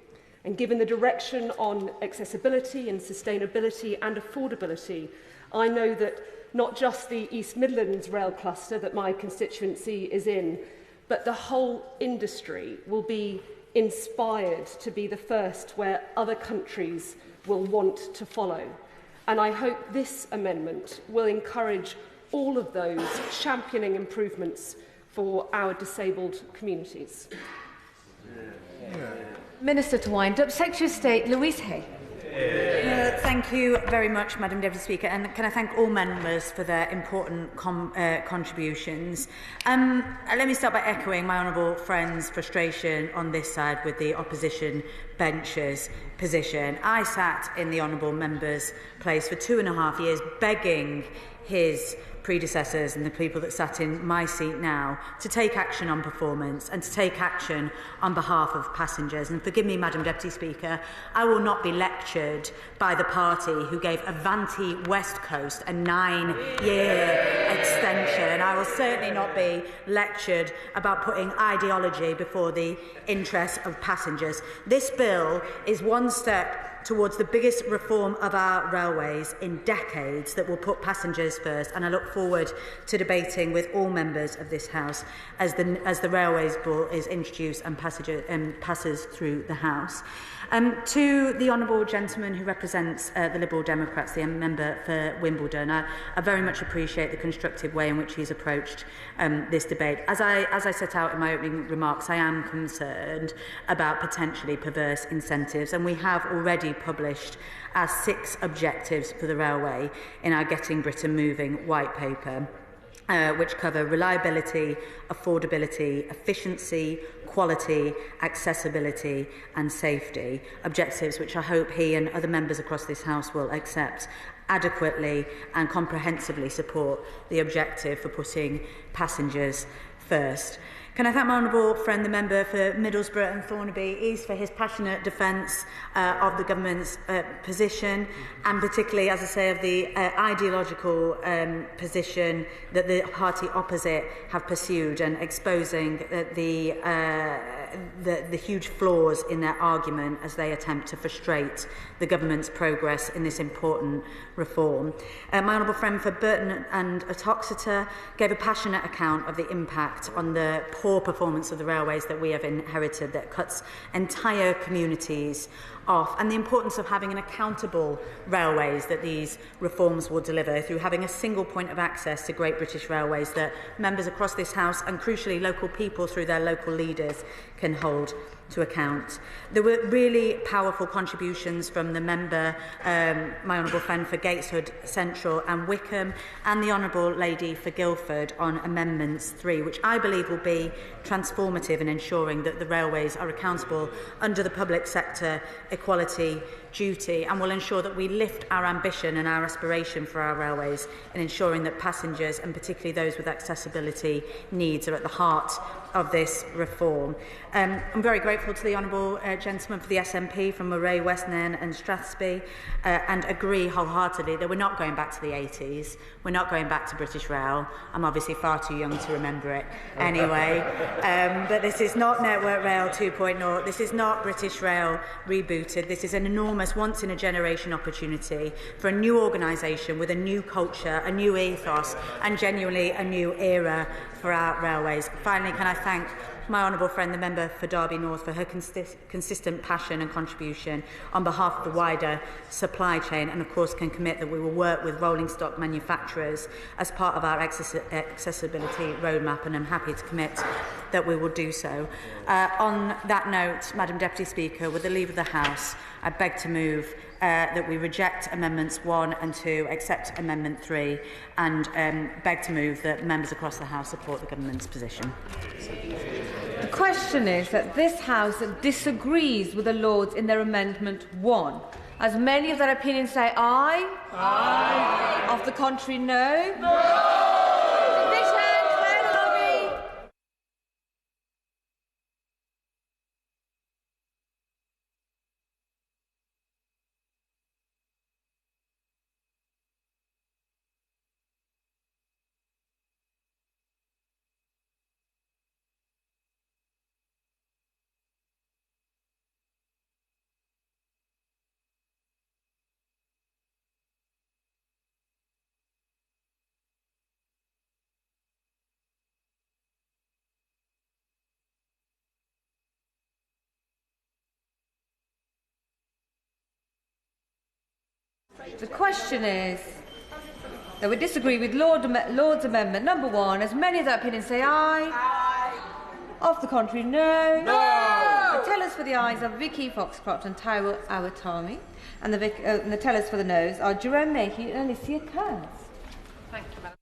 And given the direction on accessibility and sustainability and affordability, I know that not just the East Midlands rail cluster that my constituency is in, but the whole industry will be inspired to be the first where other countries will want to follow. And I hope this amendment will encourage all of those championing improvements for our disabled communities. Minister to wind up, Secretary of State Louise Haigh. Thank you very much, Madam Deputy Speaker, and can I thank all members for their important contributions. Let me start by echoing my honourable friend's frustration on this side with the opposition bench's position. I sat in the honourable member's place for 2.5 years begging his predecessors and the people that sat in my seat now to take action on performance and to take action on behalf of passengers. And forgive me, Madam Deputy Speaker, I will not be lectured by the party who gave Avanti West Coast a 9-year extension. I will certainly not be lectured about putting ideology before the interests of passengers. This bill is one step towards the biggest reform of our railways in decades that will put passengers first, and I look forward to debating with all members of this House as the Railways Bill is introduced and passes through the House. To the honourable gentleman who represents the Liberal Democrats, the member for Wimbledon, I very much appreciate the constructive way in which he's approached this debate. As I set out in my opening remarks, I am concerned about potentially perverse incentives, and we have already published our 6 objectives for the railway in our Getting Britain Moving white paper, which cover reliability, affordability, efficiency, quality, accessibility and safety, objectives which I hope he and other members across this House will accept adequately and comprehensively support the objective for putting passengers first. Can I thank my honourable friend, the member for Middlesbrough and Thornaby East, for his passionate defence of the government's position, and particularly, as I say, of the ideological position that the party opposite have pursued, and exposing the huge flaws in their argument as they attempt to frustrate the government's progress in this important reform. My honourable friend for Burton and Uttoxeter gave a passionate account of the impact on the poor performance of the railways that we have inherited that cuts entire communities off, and the importance of having an accountable railways that these reforms will deliver through having a single point of access to Great British Railways that members across this House and crucially local people through their local leaders can hold to account. There were really powerful contributions from the member, my honourable friend for Gateshead Central and Whickham, and the honourable lady for Guildford on Amendments 3, which I believe will be transformative in ensuring that the railways are accountable under the public sector equality duty, and will ensure that we lift our ambition and our aspiration for our railways in ensuring that passengers, and particularly those with accessibility needs, are at the heart of this reform. I'm very grateful to the honourable gentleman for the SNP from Moray, West Nairn and Strathspey, and agree wholeheartedly that we're not going back to the 80s, we're not going back to British Rail. I'm obviously far too young to remember it anyway, but this is not Network Rail 2.0, this is not British Rail rebooted, this is an enormous once-in-a-generation opportunity for a new organisation with a new culture, a new ethos and genuinely a new era for our railways. Finally, can I thank my honourable friend, the member for Derby North, for her consistent passion and contribution on behalf of the wider supply chain, and of course can commit that we will work with rolling stock manufacturers as part of our accessibility roadmap, and I'm happy to commit that we will do so. On that note, Madam Deputy Speaker, with the leave of the House, I beg to move that we reject Amendments 1 and 2, accept Amendment 3, and beg to move that members across the House support the Government's position. The question is that this House disagrees with the Lords in their Amendment 1. As many of their opinions say aye. Aye. Of the contrary, no. No. The question is that we disagree with Lord's Amendment number 1, as many of their opinions say aye. Aye. Of the contrary, no. No. The tellers for the ayes are Vicky Foxcroft and Tyrell Awatami, and the tellers for the noes are Jerome Mayhew and Alicia Kearns. Thank you, Madam.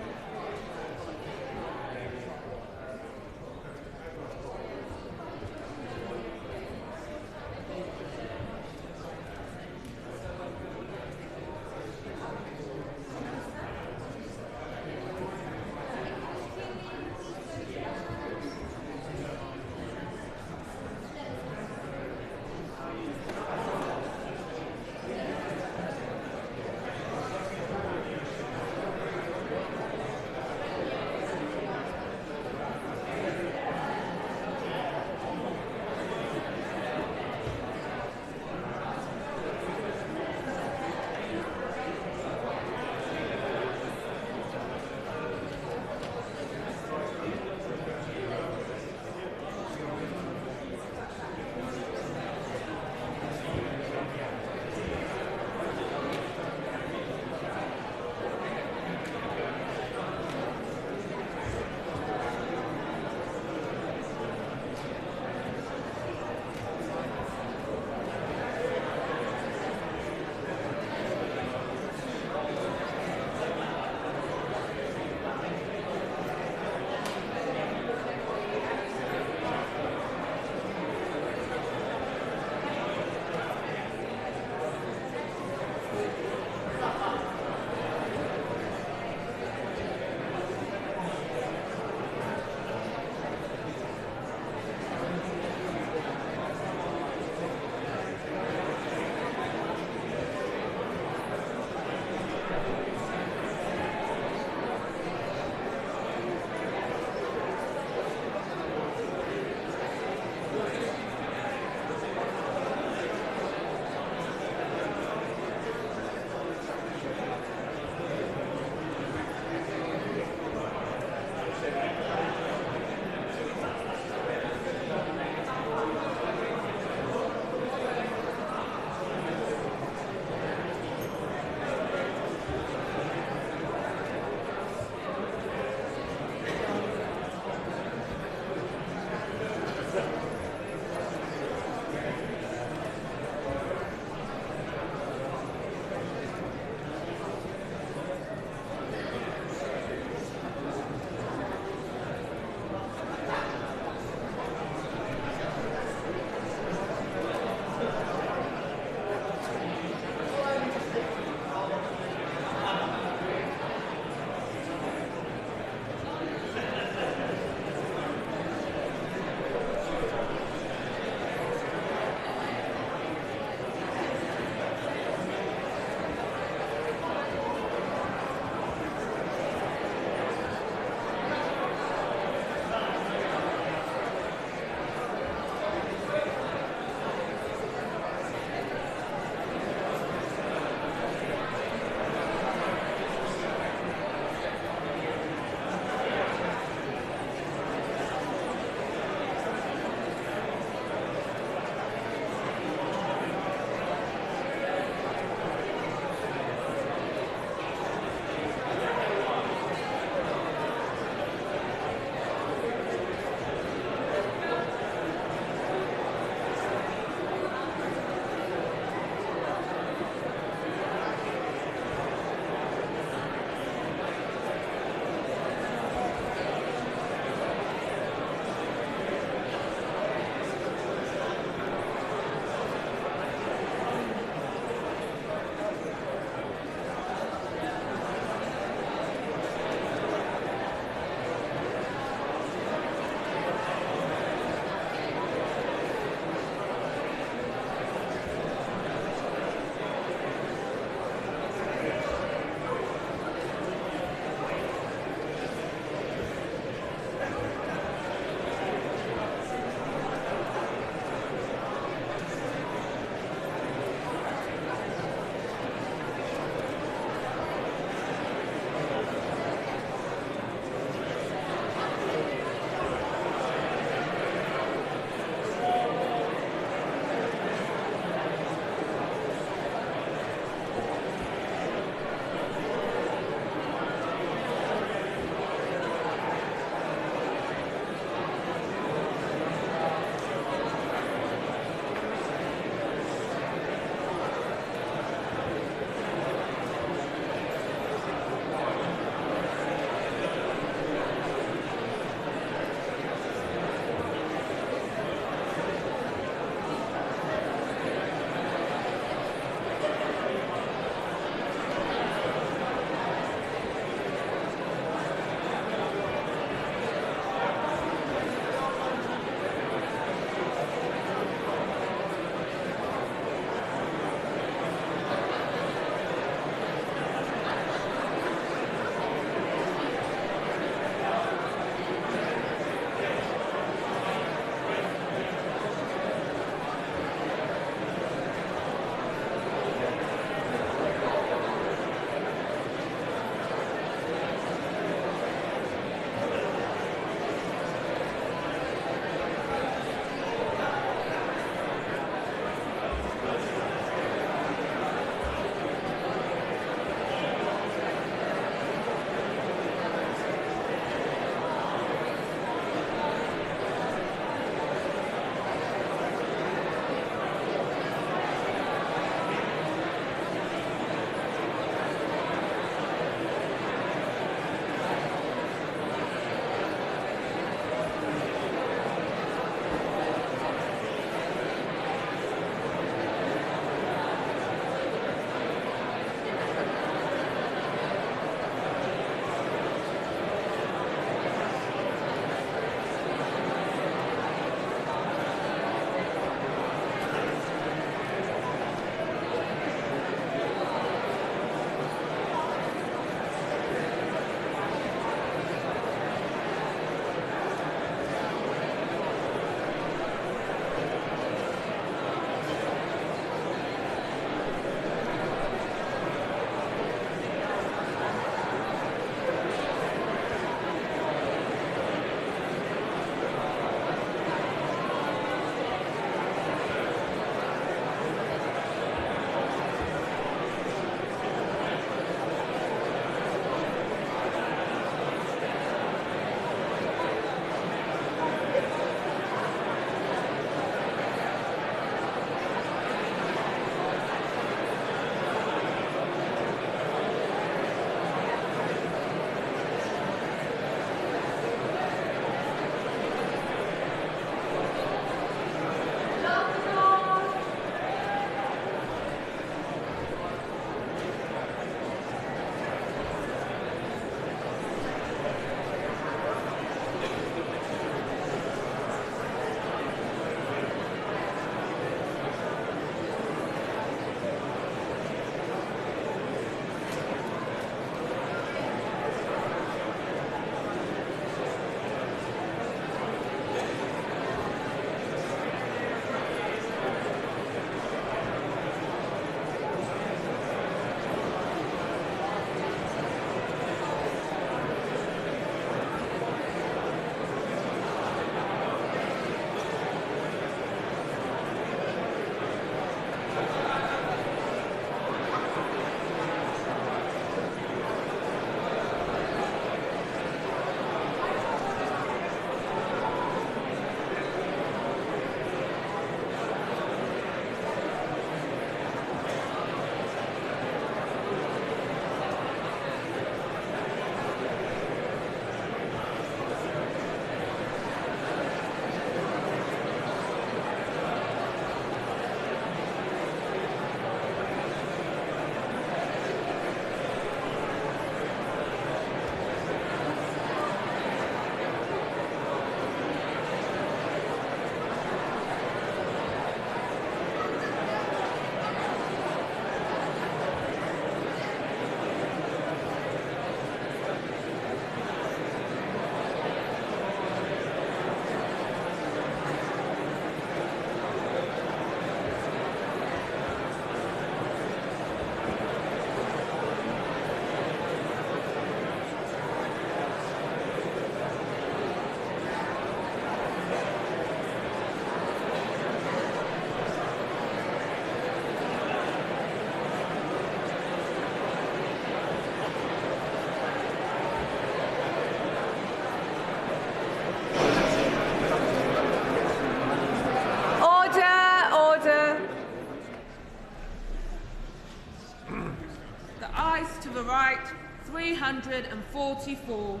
The ayes to the right, 344.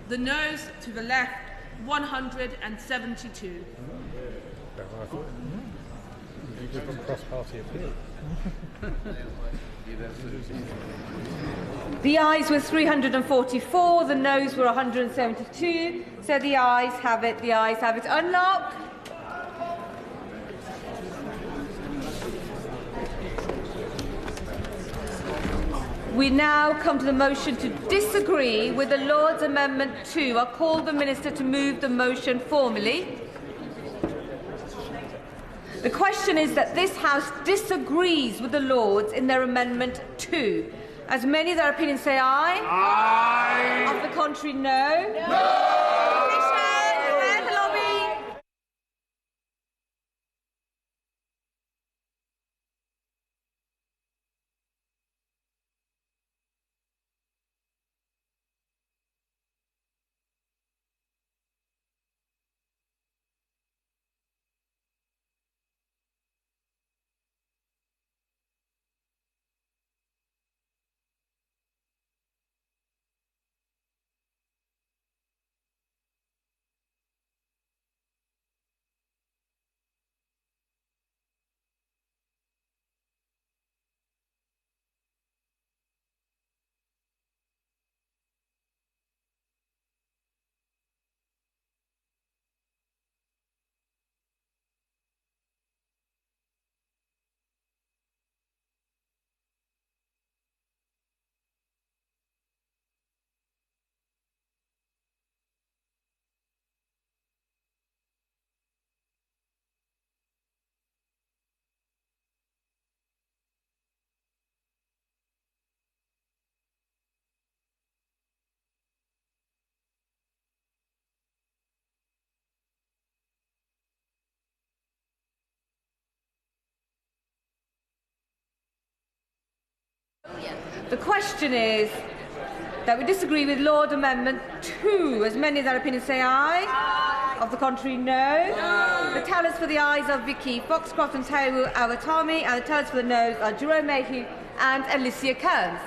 The noes to the left, 172. The ayes were 344, the noes were 172. So the ayes have it, the ayes have it. Unlock. We now come to the motion to disagree with the Lord's Amendment 2. I'll call the Minister to move the motion formally. The question is that this House disagrees with the Lords in their Amendment 2. As many of their opinions say aye. Aye. Of the contrary, no. No. Opposition, where's the lobby? The question is that we disagree with Lord Amendment 2. As many of their opinions say aye. Aye. Of the contrary, no. No. The tellers for the ayes are Vicky Foxcroft and Tewu Awatami, and the tellers for the noes are Jerome Mayhew and Alicia Kearns.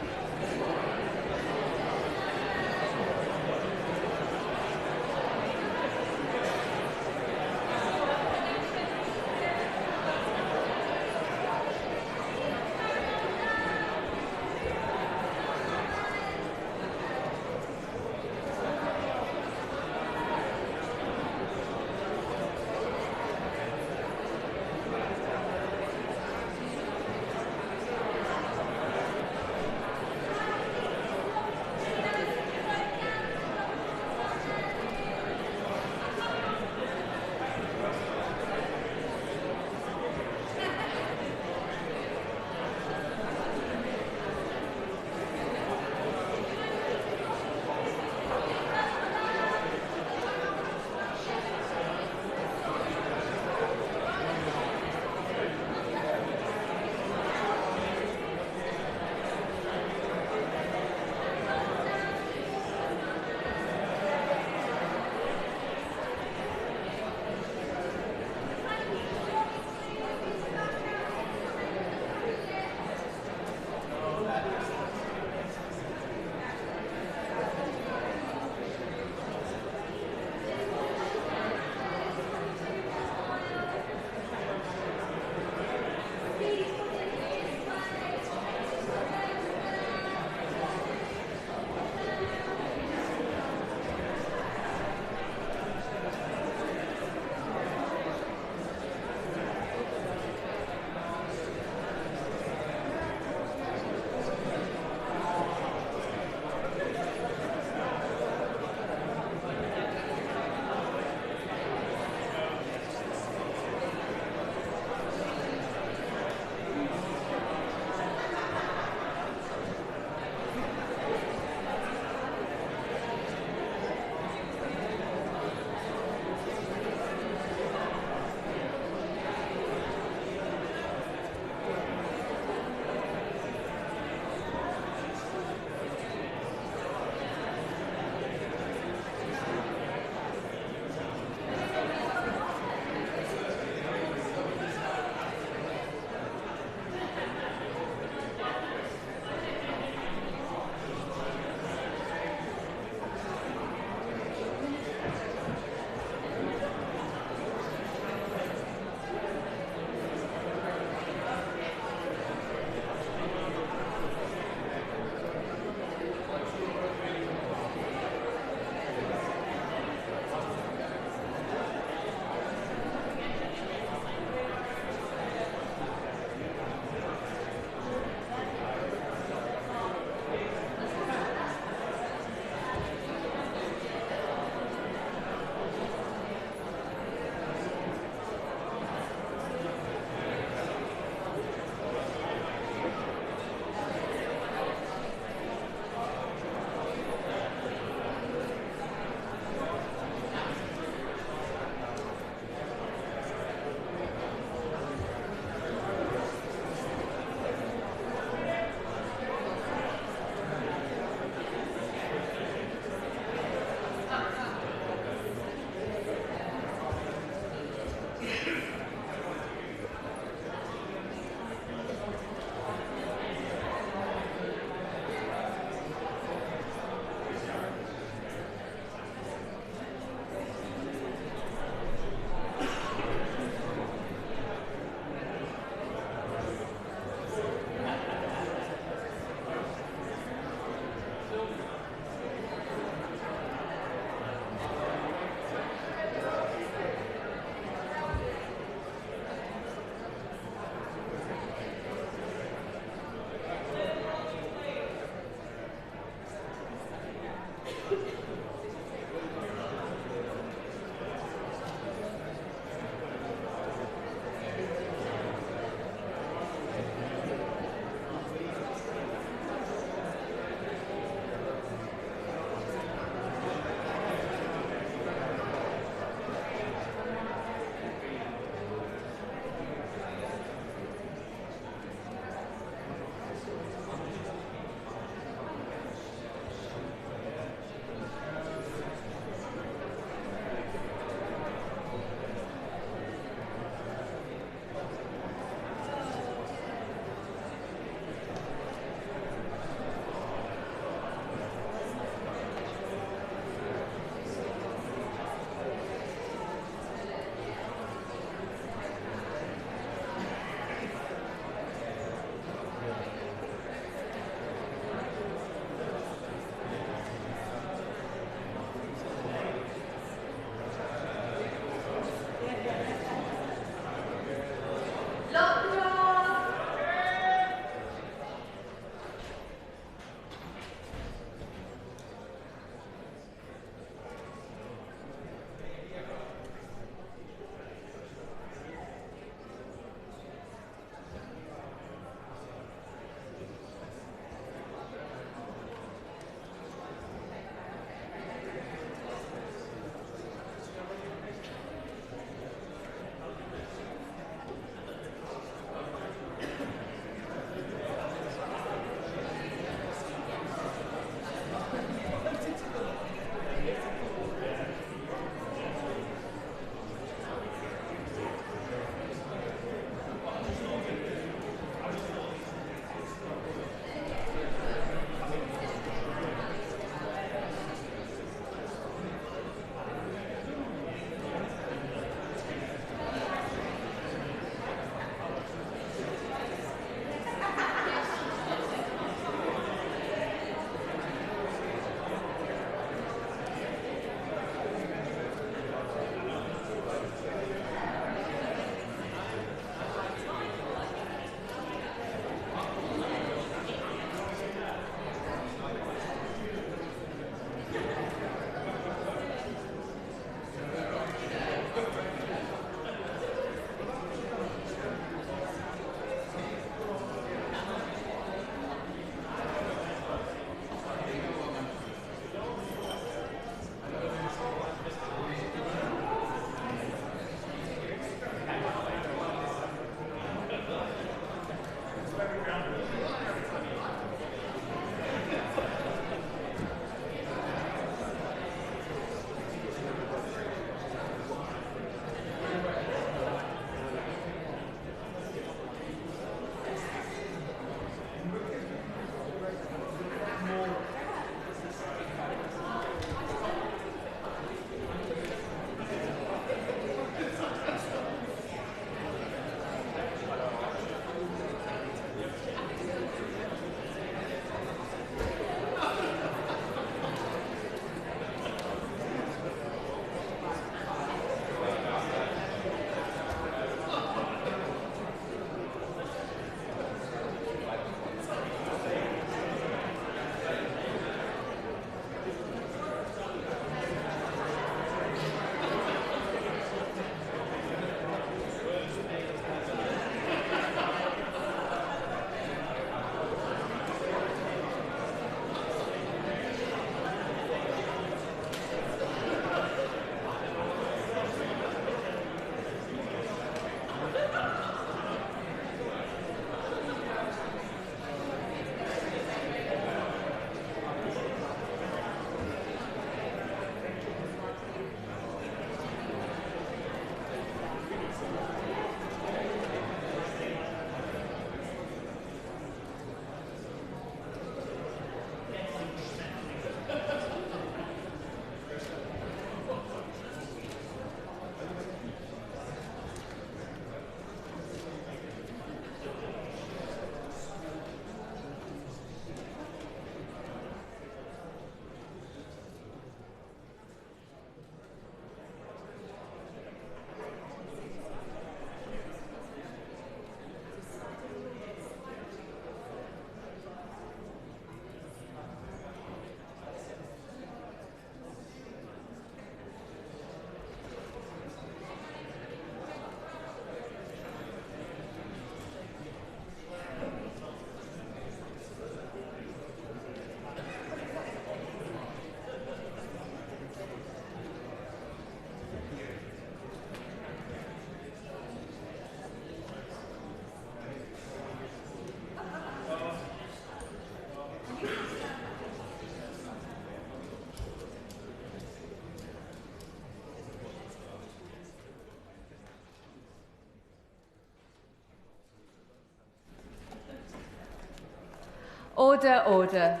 Order, order.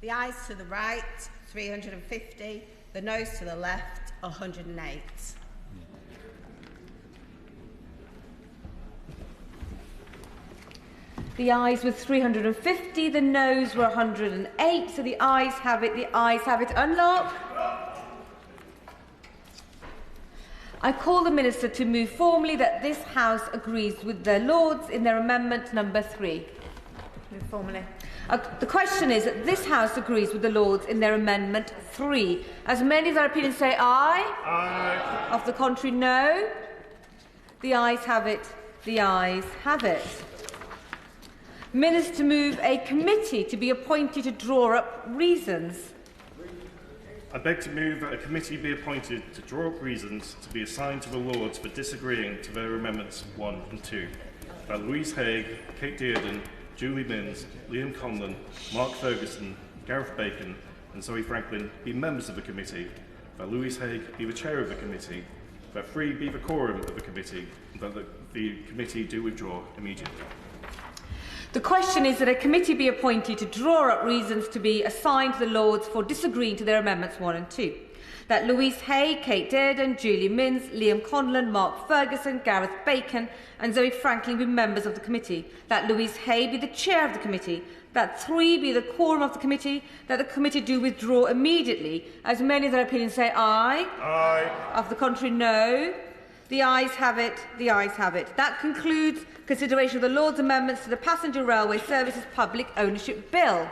The ayes to the right, 350. The noes to the left, 108. The ayes were 350, the noes were 108, so the ayes have it, the ayes have it. Unlock. I call the Minister to move formally that this House agrees with the Lords in their amendment number 3. Move formally. The question is that this House agrees with the Lords in their amendment 3. As many as are opinion say aye. Aye. Of the contrary, no. The ayes have it, the ayes have it. Minister to move a committee to be appointed to draw up reasons. I beg to move that a committee be appointed to draw up reasons to be assigned to the Lords for disagreeing to their amendments 1 and 2. That Louise Haigh, Kate Dearden, Julie Minns, Liam Conlon, Mark Ferguson, Gareth Bacon and Zoe Franklin be members of the committee. That Louise Haigh be the chair of the committee. That 3 be the quorum of the committee. And that the committee do withdraw immediately. The question is that a committee be appointed to draw up reasons to be assigned to the Lords for disagreeing to their amendments 1 and 2. That Louise Haigh, Kate Dearden, Julie Minns, Liam Conlon, Mark Ferguson, Gareth Bacon and Zoe Franklin be members of the committee. That Louise Haigh be the chair of the committee. That 3 be the quorum of the committee. That the committee do withdraw immediately. As many of their opinions say aye. Aye. Of the contrary, no. The ayes have it, the ayes have it. That concludes consideration of the Lords' amendments to the Passenger Railway Services Public Ownership Bill.